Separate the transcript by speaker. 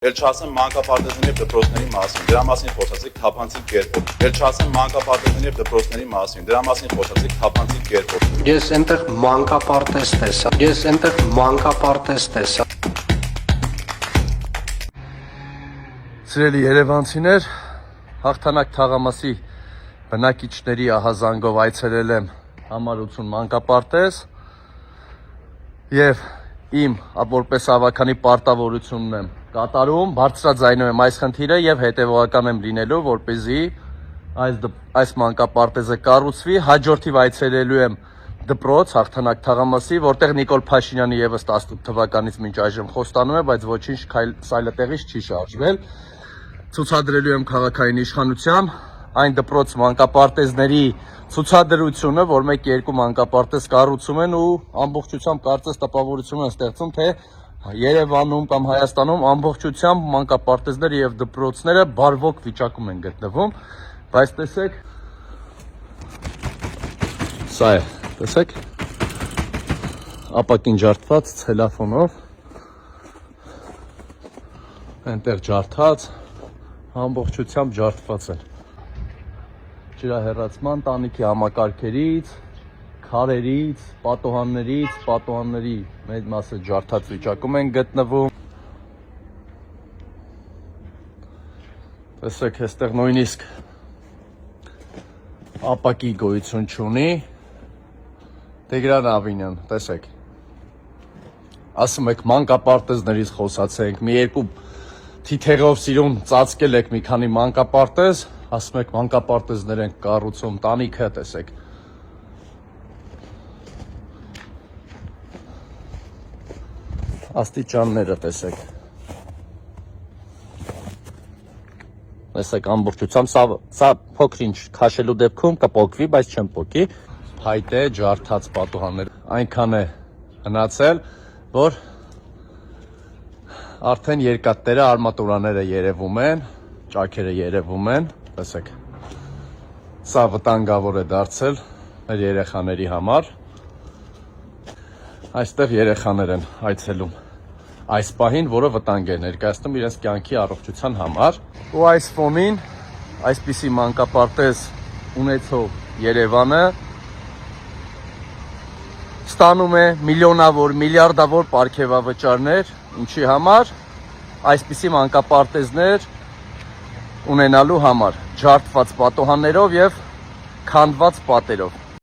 Speaker 1: Էլ չասեմ մանկապարտեզների եւ դպրոցների մասին, դրա մասին խոսացիք թափանցիկ կերպով։ Էլ չասեմ մանկապարտեզների եւ դպրոցների մասին, դրա մասին խոսացիք թափանցիկ կերպով։
Speaker 2: Ես այնտեղ մանկապարտեզ տեսա։ Ես այնտեղ մանկապարտեզ տեսա։
Speaker 3: Սիրելի երևանցիներ, հաղթանակ թաղամասի բնակիչների ահազանգով այցելել եմ համար 80 մանկապարտեզ եւ իմ որպես ավականի պարտավորությունն եմ կատարում, բարձրաձայնում եմ այս խնդիրը եւ հետեւողական եմ լինելու, որպեսզի այս մանկապարտեզը կառուցվի, հաջորդիվ այցելելու եմ դպրոց հաղթանակ թաղամասի, որտեղ Նիկոլ Փաշինյանի եւս 18 թվականից մինչ այժմ խոստանում է, բայց ոչինչ սայլատեղից չի շարժվել։ Ցուցադրելու եմ քաղաքային իշխանությամբ այն դպրոց մանկապարտեզների ցուցադրությունը, որ 1-2 մանկապարտեզ կառուցում են ու ամբողջությամբ կարծես տպավորություն են ստեղծում, թե Երևանում կամ Հայաստանում ամբողջությամբ մանկապարտեզները եւ դպրոցները բարվոք վիճակում են գտնվում, բայց տեսեք, սա է, տեսեք, ապակին ջարդված ցելոֆանով, այնտեղ ջարդած, ամբողջությամբ ջարդված են։ Ջրահեռացման տանիքի համակարգերից, քարերից, պատոհանների մեծ մասը ջարդած վիճակում են գտնվում։ Տեսեք, այստեղ նույնիսկ ապակի գոյություն չունի։ Տիգրան Ավինյան, տեսեք։ Ասում եք մանկապարտեզներից խոսացենք, մի երկու թիթեղով սիրուն ծածկել եք մի քանի մանկապարտեզ, ասում եք մանկապարտեզներ են կառուցում, տանիքը տեսեք։ Աստիճանները տեսեք։ Տեսեք ամբողջությամբ սա փոքրինչ քաշելու դեպքում կփոկվի, բայց չեմ փոկի։ Փայտե ջարդած պատուհաններ այնքան է հնացել, որ արդեն երկաթները, արմատուրաները երևում են, ճաքերը երևում են, տեսեք։ Սա վտանգավոր է դարձել մեր երեխաների համար։ Այստեղ երեխաներ են այցելում այս պահին, որը վտանգ է ներկայացնում իրենց կյանքի առողջության համար։ Ու այս ֆոնին այսպիսի մանկապարտեզ ունեցող Երևանը ստանում է միլիոնավոր, միլիարդավոր պարգևավճարներ, ինչի համար այսպիսի մանկապարտեզներ ունենալու համար, ջարդված պատոհաններով եւ քանդված պատերով։